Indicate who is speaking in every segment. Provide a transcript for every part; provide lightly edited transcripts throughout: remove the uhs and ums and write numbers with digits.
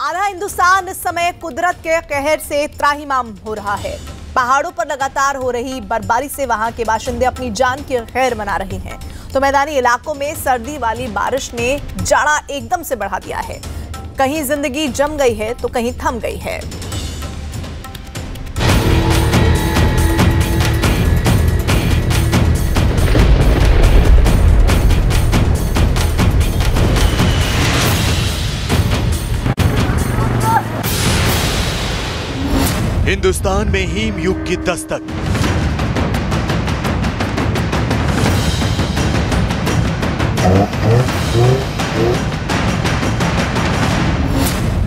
Speaker 1: आधा हिंदुस्तान इस समय कुदरत के कहर से त्राहिमाम हो रहा है। पहाड़ों पर लगातार हो रही बर्फबारी से वहां के बाशिंदे अपनी जान की खैर मना रहे हैं, तो मैदानी इलाकों में सर्दी वाली बारिश ने जाड़ा एकदम से बढ़ा दिया है। कहीं जिंदगी जम गई है तो कहीं थम गई है।
Speaker 2: हिंदुस्तान में हिम युग की दस्तक।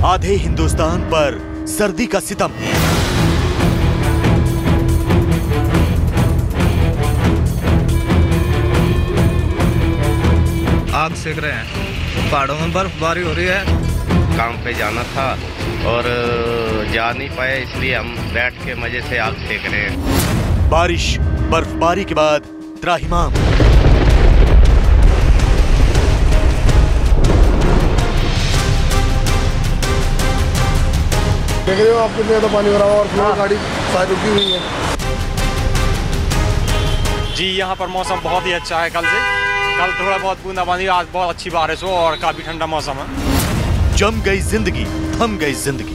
Speaker 2: आधे हिंदुस्तान पर सर्दी का सितम।
Speaker 3: आग सेक रहे हैं, पहाड़ों में बर्फबारी हो रही है।
Speaker 4: काम पे जाना था और जा नहीं पाए, इसलिए हम बैठ के मजे से आग सेक रहे हैं।
Speaker 2: बारिश बर्फबारी के बाद त्राहिमाम।
Speaker 5: देख रहे हो आप कितने तो पानी भरा हुआ और गाड़ी साइड रुकी हुई है।
Speaker 6: जी यहाँ पर मौसम बहुत ही अच्छा है। कल थोड़ा बहुत बूंदाबांदी, आज बहुत अच्छी बारिश हो और काफी ठंडा मौसम है।
Speaker 2: जम गई जिंदगी, थम गई जिंदगी।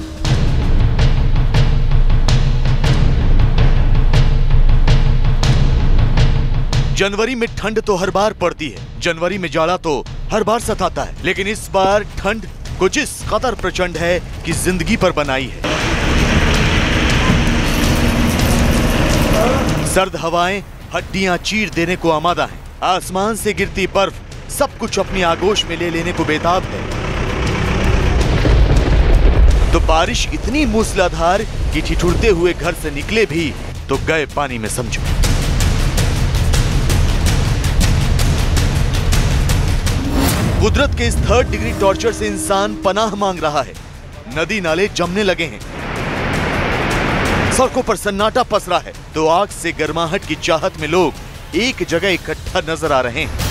Speaker 2: जनवरी में ठंड तो हर बार पड़ती है, जनवरी में जाड़ा तो हर बार सताता है, लेकिन इस बार ठंड कुछ इस कदर प्रचंड है कि जिंदगी पर बनाई है। सर्द हवाएं हड्डियां चीर देने को आमादा हैं। आसमान से गिरती बर्फ सब कुछ अपनी आगोश में ले लेने को बेताब है। तो बारिश इतनी मूसलाधार कि ठिठुरते हुए घर से निकले भी तो गए पानी में समझो। कुदरत के इस 3rd डिग्री टॉर्चर से इंसान पनाह मांग रहा है। नदी नाले जमने लगे हैं, सड़कों पर सन्नाटा पसरा है, तो आग से गर्माहट की चाहत में लोग एक जगह इकट्ठा नजर आ रहे हैं।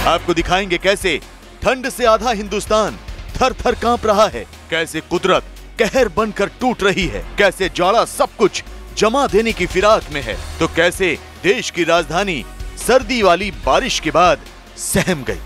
Speaker 2: आपको दिखाएंगे कैसे ठंड से आधा हिंदुस्तान थर थर कांप रहा है, कैसे कुदरत कहर बनकर टूट रही है, कैसे जाड़ा सब कुछ जमा देने की फिराक में है, तो कैसे देश की राजधानी सर्दी वाली बारिश के बाद सहम गई।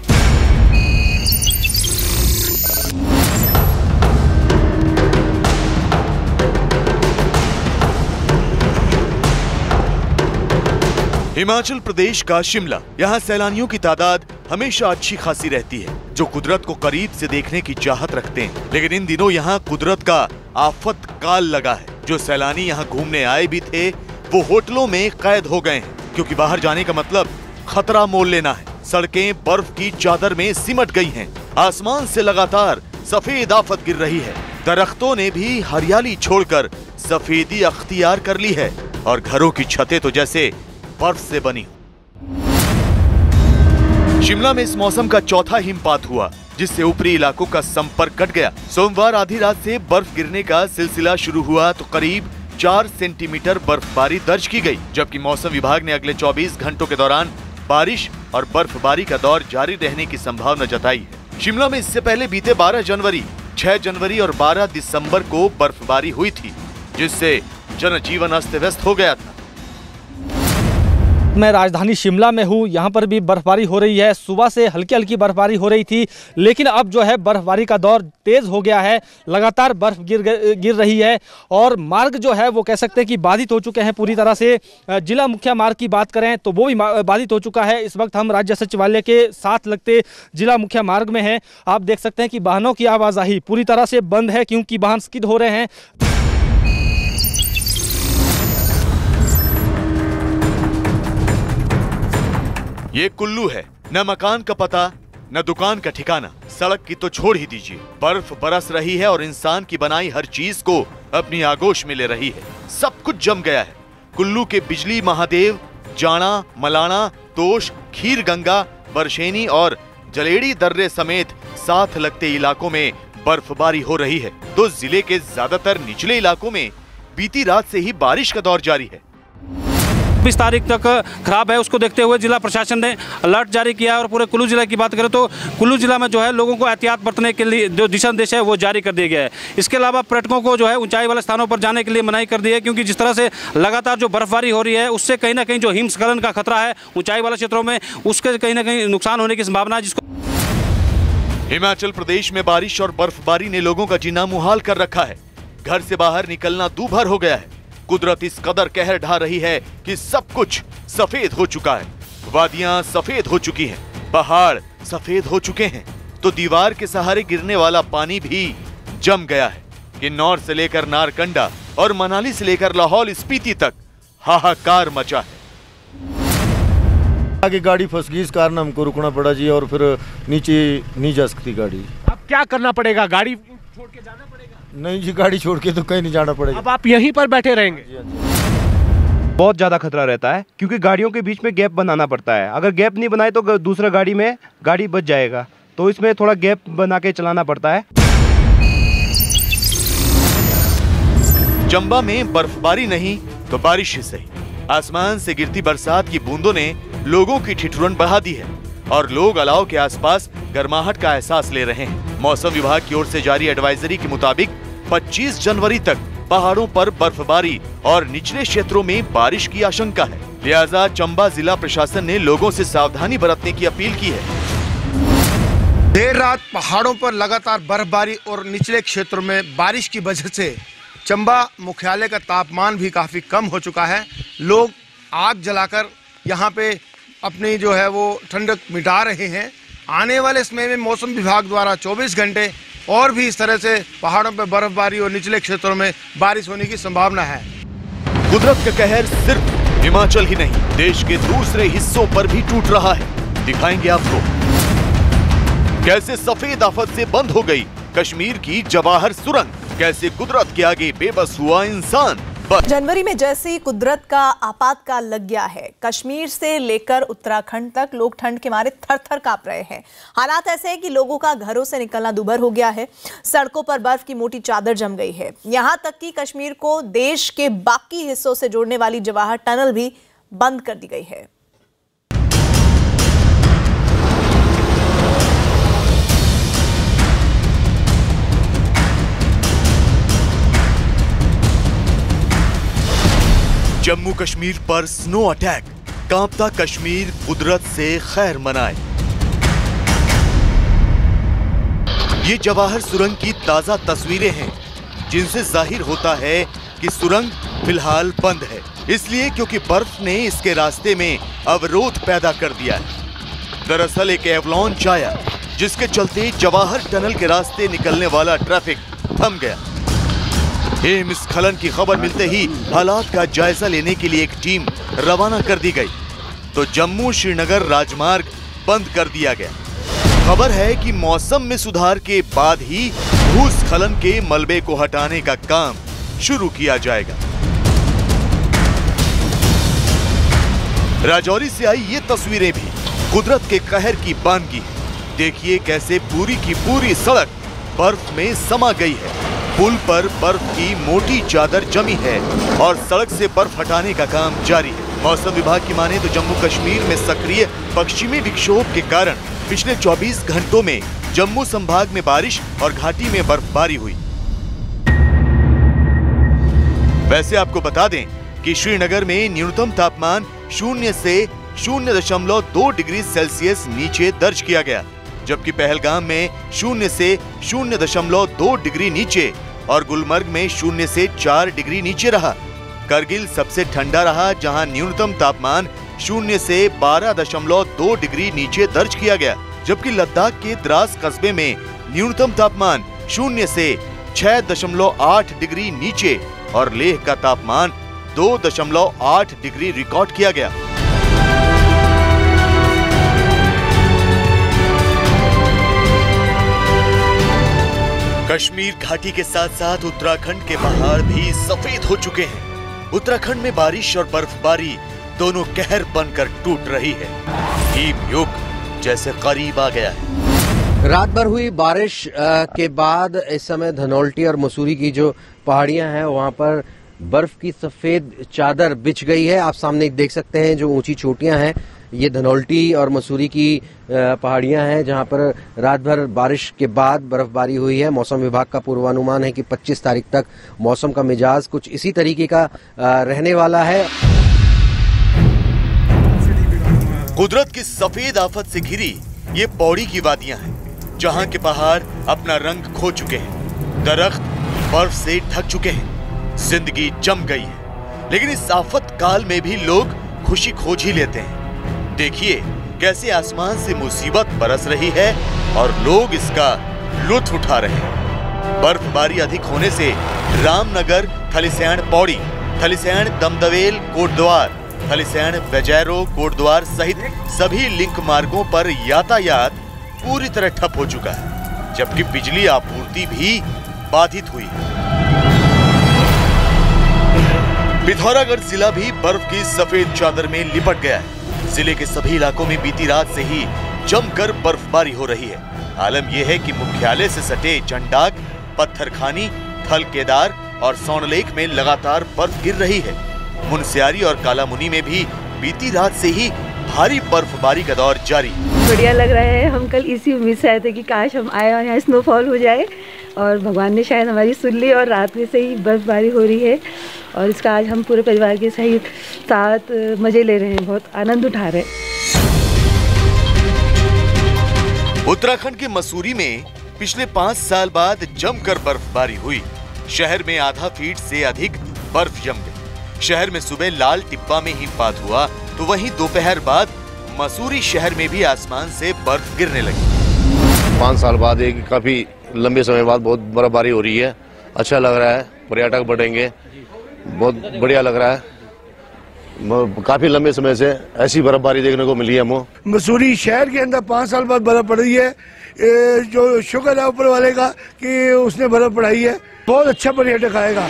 Speaker 2: हिमाचल प्रदेश का शिमला, यहाँ सैलानियों की तादाद हमेशा अच्छी खासी रहती है, जो कुदरत को करीब से देखने की चाहत रखते हैं। लेकिन इन दिनों यहाँ कुदरत का आफत काल लगा है। जो सैलानी यहाँ घूमने आए भी थे वो होटलों में कैद हो गए हैं, क्योंकि बाहर जाने का मतलब खतरा मोल लेना है। सड़कें बर्फ की चादर में सिमट गई हैं। आसमान से लगातार सफेद आफत गिर रही है। दरख्तों ने भी हरियाली छोड़कर सफेदी अख्तियार कर ली है और घरों की छतें तो जैसे बर्फ से बनी। शिमला में इस मौसम का चौथा हिमपात हुआ, जिससे ऊपरी इलाकों का संपर्क कट गया। सोमवार आधी रात से बर्फ गिरने का सिलसिला शुरू हुआ तो करीब 4 सेंटीमीटर बर्फबारी दर्ज की गई, जबकि मौसम विभाग ने अगले 24 घंटों के दौरान बारिश और बर्फबारी का दौर जारी रहने की संभावना जताई है। शिमला में इससे पहले बीते 12 जनवरी, 6 जनवरी और 12 दिसंबर को बर्फबारी हुई थी, जिससे जनजीवन अस्त व्यस्त हो गया था।
Speaker 7: मैं राजधानी शिमला में हूँ, यहाँ पर भी बर्फबारी हो रही है। सुबह से हल्की हल्की बर्फबारी हो रही थी, लेकिन अब जो है बर्फबारी का दौर तेज़ हो गया है। लगातार बर्फ गिर रही है और मार्ग जो है वो कह सकते हैं कि बाधित हो चुके हैं पूरी तरह से। जिला मुख्य मार्ग की बात करें तो वो भी बाधित हो चुका है। इस वक्त हम राज्य सचिवालय के साथ लगते जिला मुख्य मार्ग में हैं। आप देख सकते हैं कि वाहनों की आवाजाही पूरी तरह से बंद है, क्योंकि वाहन स्किड हो रहे हैं।
Speaker 2: ये कुल्लू है, न मकान का पता न दुकान का ठिकाना। सड़क की तो छोड़ ही दीजिए, बर्फ बरस रही है और इंसान की बनाई हर चीज को अपनी आगोश में ले रही है। सब कुछ जम गया है। कुल्लू के बिजली महादेव, जाना, मलाना, तोश, खीर गंगा, बरशेनी और जलेड़ी दर्रे समेत साथ लगते इलाकों में बर्फबारी हो रही है, तो जिले के ज्यादातर निचले इलाकों में बीती रात से ही बारिश का दौर जारी है।
Speaker 8: 26 तारीख तक खराब है। उसको देखते हुए जिला प्रशासन ने अलर्ट जारी किया है। और पूरे कुल्लू जिला की बात करें तो कुल्लू जिला में जो है लोगों को एहतियात बरतने के लिए जो दिशा निर्देश है वो जारी कर दिया गया है। इसके अलावा पर्यटकों को जो है ऊंचाई वाले स्थानों पर जाने के लिए मनाही कर दी है, क्योंकि जिस तरह से लगातार जो बर्फबारी हो रही है उससे कहीं ना कहीं जो हिमस्खलन का खतरा है ऊंचाई वाले क्षेत्रों में, उसके कहीं ना कहीं नुकसान होने की संभावना है। जिसको
Speaker 2: हिमाचल प्रदेश में बारिश और बर्फबारी ने लोगों का जीना मुहाल कर रखा है। घर से बाहर निकलना दूभर हो गया है। कुदरत इस कदर कहर ढा रही है कि सब कुछ सफेद हो चुका है। वादियां सफेद हो चुकी हैं, पहाड़ सफेद हो चुके हैं, तो दीवार के सहारे गिरने वाला पानी भी जम गया है। किन्नौर से लेकर नारकंडा और मनाली से लेकर लाहौल स्पीति तक हाहाकार मचा है।
Speaker 9: आगे गाड़ी फंस गई, इस कारण हमको रुकना पड़ा जी, और फिर नीचे नहीं जा सकती गाड़ी।
Speaker 10: अब क्या करना पड़ेगा? गाड़ी छोड़ के जाना पड़ेगा?
Speaker 9: नहीं जी, गाड़ी छोड़ के तो कहीं नहीं जाना पड़ेगा।
Speaker 10: अब आप यहीं पर बैठे रहेंगे?
Speaker 11: बहुत ज़्यादा खतरा रहता है, क्योंकि गाड़ियों के बीच में गैप बनाना पड़ता है। अगर गैप नहीं बनाए तो दूसरा गाड़ी में गाड़ी बच जाएगा, तो इसमें थोड़ा गैप बना के चलाना पड़ता है।
Speaker 2: चंबा में बर्फबारी नहीं तो बारिश ही सही, आसमान से गिरती बरसात की बूंदों ने लोगों की ठिठुरन बढ़ा दी है और लोग अलाव के आसपास गर्माहट का एहसास ले रहे हैं। मौसम विभाग की ओर से जारी एडवाइजरी के मुताबिक 25 जनवरी तक पहाड़ों पर बर्फबारी और निचले क्षेत्रों में बारिश की आशंका है। लिहाजा चंबा जिला प्रशासन ने लोगों से सावधानी बरतने की अपील की है।
Speaker 5: देर रात पहाड़ों पर लगातार बर्फबारी और निचले क्षेत्रों में बारिश की वजह से चंबा मुख्यालय का तापमान भी काफी कम हो चुका है। लोग आग जलाकर यहाँ पे अपनी जो है वो ठंडक मिटा रहे हैं। आने वाले समय में मौसम विभाग द्वारा 24 घंटे और भी इस तरह से पहाड़ों पर बर्फबारी और निचले क्षेत्रों में बारिश होने की संभावना है।
Speaker 2: कुदरत का कहर सिर्फ हिमाचल ही नहीं, देश के दूसरे हिस्सों पर भी टूट रहा है। दिखाएंगे आपको कैसे सफेद आफत से बंद हो गई कश्मीर की जवाहर सुरंग, कैसे कुदरत के आगे बेबस हुआ इंसान।
Speaker 1: जनवरी में जैसे ही कुदरत का आपातकाल लग गया है, कश्मीर से लेकर उत्तराखंड तक लोग ठंड के मारे थर-थर कांप रहे हैं। हालात ऐसे हैं कि लोगों का घरों से निकलना दूभर हो गया है। सड़कों पर बर्फ की मोटी चादर जम गई है। यहां तक कि कश्मीर को देश के बाकी हिस्सों से जोड़ने वाली जवाहर टनल भी बंद कर दी गई है।
Speaker 2: जम्मू कश्मीर पर स्नो अटैक, कांपता कश्मीर कुदरत से खैर मनाए। ये जवाहर सुरंग की ताजा तस्वीरें हैं, जिनसे जाहिर होता है कि सुरंग फिलहाल बंद है, इसलिए क्योंकि बर्फ ने इसके रास्ते में अवरोध पैदा कर दिया है। दरअसल एक एवलांच आया, जिसके चलते जवाहर टनल के रास्ते निकलने वाला ट्रैफिक थम गया। हिमस्खलन की खबर मिलते ही हालात का जायजा लेने के लिए एक टीम रवाना कर दी गई, तो जम्मू श्रीनगर राजमार्ग बंद कर दिया गया। खबर है कि मौसम में सुधार के बाद ही भूस्खलन के मलबे को हटाने का काम शुरू किया जाएगा। राजौरी से आई ये तस्वीरें भी कुदरत के कहर की बानगी है। देखिए कैसे पूरी की पूरी सड़क बर्फ में समा गई है। पुल पर बर्फ की मोटी चादर जमी है और सड़क से बर्फ हटाने का काम जारी है। मौसम विभाग की माने तो जम्मू कश्मीर में सक्रिय पश्चिमी विक्षोभ के कारण पिछले 24 घंटों में जम्मू संभाग में बारिश और घाटी में बर्फबारी हुई। वैसे आपको बता दें कि श्रीनगर में न्यूनतम तापमान 0 से 0.2 डिग्री सेल्सियस नीचे दर्ज किया गया, जबकि पहलगाम में 0 से 0.2 डिग्री नीचे और गुलमर्ग में 0 से 4 डिग्री नीचे रहा। करगिल सबसे ठंडा रहा, जहां न्यूनतम तापमान 0 से 12.2 डिग्री नीचे दर्ज किया गया, जबकि लद्दाख के द्रास कस्बे में न्यूनतम तापमान 0 से 6.8 डिग्री नीचे और लेह का तापमान 2.8 डिग्री रिकॉर्ड किया गया। कश्मीर घाटी के साथ साथ उत्तराखंड के पहाड़ भी सफेद हो चुके हैं। उत्तराखंड में बारिश और बर्फबारी दोनों कहर बनकर टूट रही है। हिमयुग जैसे करीब आ गया है।
Speaker 12: रात भर हुई बारिश के बाद इस समय धनौल्टी और मसूरी की जो पहाड़ियां हैं वहां पर बर्फ की सफेद चादर बिछ गई है। आप सामने देख सकते हैं जो ऊंची चोटियां हैं, ये धनौल्टी और मसूरी की पहाड़ियां हैं जहां पर रात भर बारिश के बाद बर्फबारी हुई है। मौसम विभाग का पूर्वानुमान है कि 25 तारीख तक मौसम का मिजाज कुछ इसी तरीके का रहने वाला है।
Speaker 2: कुदरत की सफेद आफत से घिरी ये पौड़ी की वादियां हैं, जहां के पहाड़ अपना रंग खो चुके हैं, दरख्त बर्फ से ढक चुके हैं, जिंदगी जम गई है। लेकिन इस आफत काल में भी लोग खुशी खोज ही लेते हैं। देखिए कैसे आसमान से मुसीबत बरस रही है और लोग इसका लुत्फ उठा रहे हैं। बर्फबारी अधिक होने से रामनगर, थलीसैंण पौड़ी, थलीसैंण दमदवेल कोटद्वार, थलीसैंण बेजैरो कोटद्वार सहित सभी लिंक मार्गों पर यातायात पूरी तरह ठप हो चुका है, जबकि बिजली आपूर्ति भी बाधित हुई है। पिथौरागढ़ जिला भी बर्फ की सफेद चादर में लिपट गया है। जिले के सभी इलाकों में बीती रात से ही जमकर बर्फबारी हो रही है। आलम यह है कि मुख्यालय से सटे चंडाक, पत्थरखानी, थल केदार और सोनलेख में लगातार बर्फ गिर रही है। मुनस्यारी और कालामुनी में भी बीती रात से ही भारी बर्फबारी का दौर जारी।
Speaker 13: बढ़िया लग रहा है। हम कल इसी उम्मीद से आए थे कि काश हम आए और यहाँ स्नोफॉल हो जाए, और भगवान ने शायद हमारी सुन ली और रात में से ही बर्फबारी हो रही है और इसका आज हम पूरे परिवार के सहित साथ मजे ले रहे हैं, बहुत आनंद उठा रहे हैं।
Speaker 2: उत्तराखंड के मसूरी में पिछले 5 साल बाद जमकर बर्फबारी हुई। शहर में आधा फीट से अधिक बर्फ जम गई। शहर में सुबह लाल टिब्बा में हिमपात हुआ, तो वहीं दोपहर बाद मसूरी शहर में भी आसमान से बर्फ गिरने लगी।
Speaker 14: 5 साल बाद एक काफी लंबे समय बाद बहुत बर्फबारी हो रही है। अच्छा लग रहा है, पर्यटक बढ़ेंगे, बहुत बढ़िया लग रहा है। काफी लंबे समय से ऐसी बर्फबारी देखने को मिली है हमको।
Speaker 15: मसूरी शहर के अंदर 5 साल बाद बर्फ पड़ रही है, जो शुक्र है ऊपर वाले का कि उसने बर्फ पड़ाई है। बहुत अच्छा पर्यटक आएगा।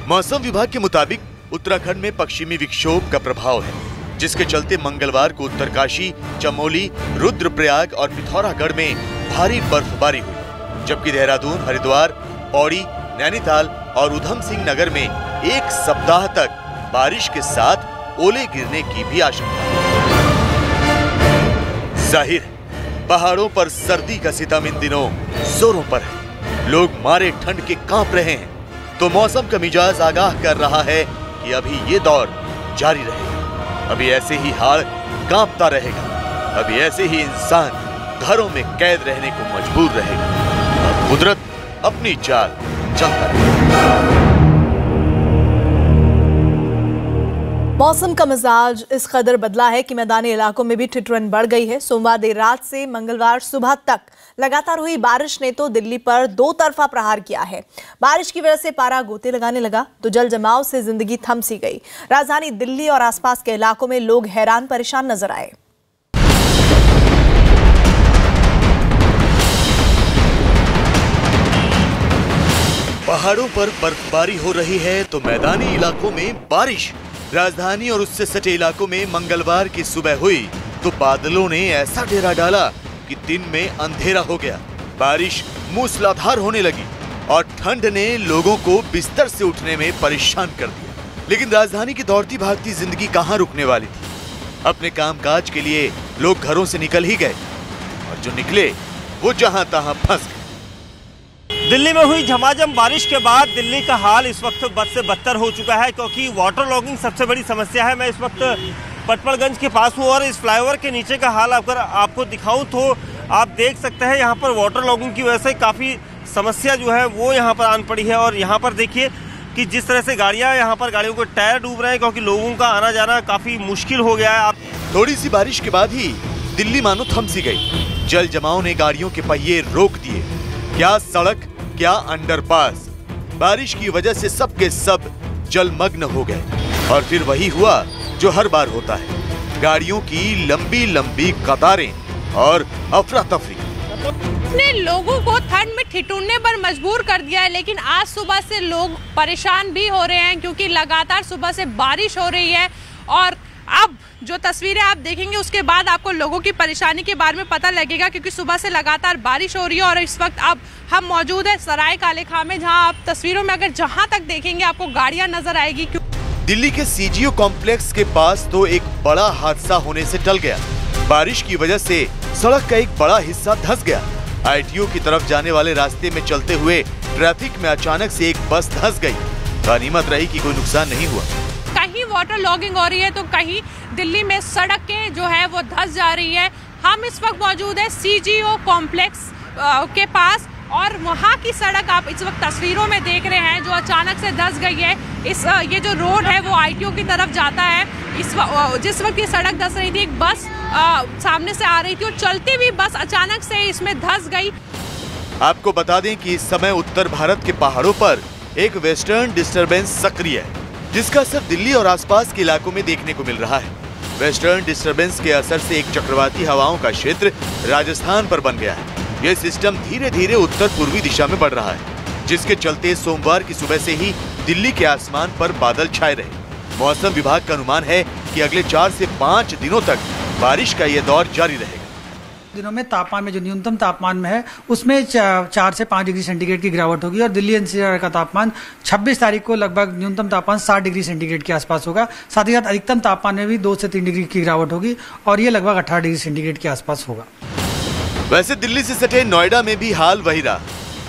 Speaker 2: मौसम विभाग के मुताबिक उत्तराखंड में पश्चिमी विक्षोभ का प्रभाव है, जिसके चलते मंगलवार को उत्तरकाशी, चमोली, रुद्रप्रयाग और पिथौरागढ़ में भारी बर्फबारी हुई, जबकि देहरादून, हरिद्वार, पौड़ी, नैनीताल और उधम सिंह नगर में 1 सप्ताह तक बारिश के साथ ओले गिरने की भी आशंका है। जाहिर पहाड़ों पर सर्दी का सितम इन दिनों जोरों पर है। लोग मारे ठंड के कांप रहे हैं, तो मौसम का मिजाज आगाह कर रहा है कि अभी ये दौर जारी रहेगा। अभी ऐसे ही हाड़ कांपता रहेगा, अभी ऐसे ही इंसान घरों में कैद रहने को मजबूर रहेगा और कुदरत अपनी चाल चलता रहेगा।
Speaker 1: मौसम का मिजाज इस कदर बदला है कि मैदानी इलाकों में भी ठिठुरन बढ़ गई है। सोमवार देर रात से मंगलवार सुबह तक लगातार हुई बारिश ने तो दिल्ली पर 2 तरफा प्रहार किया है। बारिश की वजह से पारा गोते लगाने लगा तो जल जमाव से जिंदगी थम सी गई। राजधानी दिल्ली और आसपास के इलाकों में लोग हैरान परेशान नजर आए।
Speaker 2: पहाड़ों पर बर्फबारी हो रही है तो मैदानी इलाकों में बारिश। राजधानी और उससे सटे इलाकों में मंगलवार की सुबह हुई तो बादलों ने ऐसा डेरा डाला कि दिन में अंधेरा हो गया। बारिश मूसलाधार होने लगी और ठंड ने लोगों को बिस्तर से उठने में परेशान कर दिया। लेकिन राजधानी की दौड़ती भागती जिंदगी कहाँ रुकने वाली थी। अपने कामकाज के लिए लोग घरों से निकल ही गए और जो निकले वो जहां तहां फंस गए।
Speaker 16: दिल्ली में हुई झमाझम बारिश के बाद दिल्ली का हाल इस वक्त बद से बदतर हो चुका है, क्योंकि वाटर लॉगिंग सबसे बड़ी समस्या है। मैं इस वक्त पटपड़गंज के पास हूँ और इस फ्लाईओवर के नीचे का हाल अगर आपको दिखाऊं तो आप देख सकते हैं यहाँ पर वाटर लॉगिंग की वजह से काफ़ी समस्या जो है वो यहाँ पर आन पड़ी है। और यहाँ पर देखिए कि जिस तरह से गाड़ियाँ यहाँ पर गाड़ियों के टायर डूब रहे हैं, क्योंकि लोगों का आना जाना काफ़ी मुश्किल हो गया है।
Speaker 2: थोड़ी सी बारिश के बाद ही दिल्ली मानो थम सी गई। जल जमाव ने गाड़ियों के पहिए रोक दिए। क्या सड़क, क्या अंडरपास। बारिश की वजह से सबके सब जलमग्न हो गए और फिर वही हुआ जो हर बार होता है, गाड़ियों की लंबी लंबी कतारें और अफरा तफरी
Speaker 17: ने लोगों को ठंड में ठिठुरने पर मजबूर कर दिया है। लेकिन आज सुबह से लोग परेशान भी हो रहे हैं, क्योंकि लगातार सुबह से बारिश हो रही है और अब जो तस्वीरें आप देखेंगे उसके बाद आपको लोगों की परेशानी के बारे में पता लगेगा, क्योंकि सुबह से लगातार बारिश हो रही है। और इस वक्त अब हम मौजूद है सराय काले खां में, जहां आप तस्वीरों में अगर जहां तक देखेंगे आपको गाड़ियां नजर आएगी।
Speaker 2: दिल्ली के सीजीओ कॉम्प्लेक्स के पास तो एक बड़ा हादसा होने से टल गया। बारिश की वजह से सड़क का एक बड़ा हिस्सा धंस गया। आईटीओ की तरफ जाने वाले रास्ते में चलते हुए ट्रैफिक में अचानक से एक बस धंस गई। गनीमत रही कि कोई नुकसान नहीं हुआ।
Speaker 17: कहीं वाटर लॉगिंग हो रही है तो कहीं दिल्ली में सड़कें जो है वो धंस जा रही है। हम इस वक्त मौजूद है सीजीओ कॉम्प्लेक्स के पास, और वहाँ की सड़क आप इस वक्त तस्वीरों में देख रहे हैं जो अचानक से धंस गई है। ये जो रोड है वो आईटीओ की तरफ जाता है। जिस वक्त ये सड़क धंस रही थी, एक बस सामने से आ रही थी और चलती हुई बस अचानक से इसमें धंस गई।
Speaker 2: आपको बता दें कि इस समय उत्तर भारत के पहाड़ों पर एक वेस्टर्न डिस्टरबेंस सक्रिय है, जिसका असर दिल्ली और आसपास के इलाकों में देखने को मिल रहा है। वेस्टर्न डिस्टरबेंस के असर से एक चक्रवाती हवाओं का क्षेत्र राजस्थान पर बन गया है। यह सिस्टम धीरे धीरे उत्तर पूर्वी दिशा में बढ़ रहा है, जिसके चलते सोमवार की सुबह से ही दिल्ली के आसमान पर बादल छाए रहे। मौसम विभाग का अनुमान है कि अगले 4 से 5 दिनों तक बारिश का यह दौर जारी रहेगा।
Speaker 18: दिनों में तापमान में जो न्यूनतम तापमान में है उसमें 4 से 5 डिग्री सेंटीग्रेड की गिरावट होगी, और दिल्ली एनसीआर का तापमान 26 तारीख को लगभग न्यूनतम तापमान 60 डिग्री सेंटीग्रेड के आसपास होगा। साथ ही साथ अधिकतम तापमान में भी 2 से 3 डिग्री की गिरावट होगी, और ये लगभग 18 डिग्री सेंटीग्रेड के आसपास होगा।
Speaker 2: वैसे दिल्ली से सटे नोएडा में भी हाल वही रहा।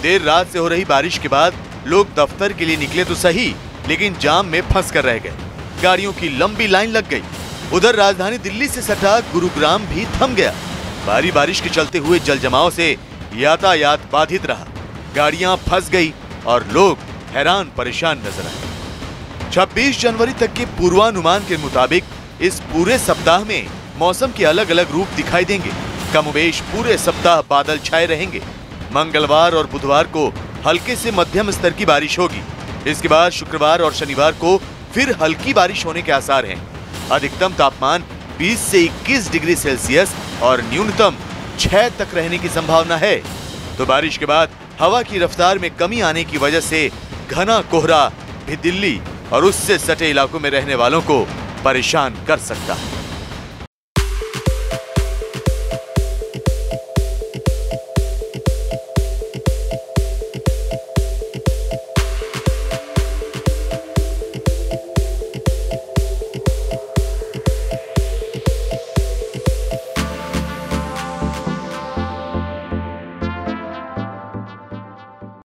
Speaker 2: देर रात से हो रही बारिश के बाद लोग दफ्तर के लिए निकले तो सही, लेकिन जाम में फंस कर रह गए। गाड़ियों की लंबी लाइन लग गई। उधर राजधानी दिल्ली से सटा गुरुग्राम भी थम गया। भारी बारिश के चलते हुए जल जमाव से यातायात बाधित रहा। गाड़ियां फंस गई और लोग हैरान परेशान नजर आए। 26 जनवरी तक के पूर्वानुमान के मुताबिक इस पूरे सप्ताह में मौसम के अलग अलग रूप दिखाई देंगे। कमोबेश पूरे सप्ताह बादल छाए रहेंगे। मंगलवार और बुधवार को हल्के से मध्यम स्तर की बारिश होगी। इसके बाद शुक्रवार और शनिवार को फिर हल्की बारिश होने के आसार हैं। अधिकतम तापमान 20 से 21 डिग्री सेल्सियस और न्यूनतम 6 तक रहने की संभावना है। तो बारिश के बाद हवा की रफ्तार में कमी आने की वजह से घना कोहरा भी दिल्ली और उससे सटे इलाकों में रहने वालों को परेशान कर सकता है।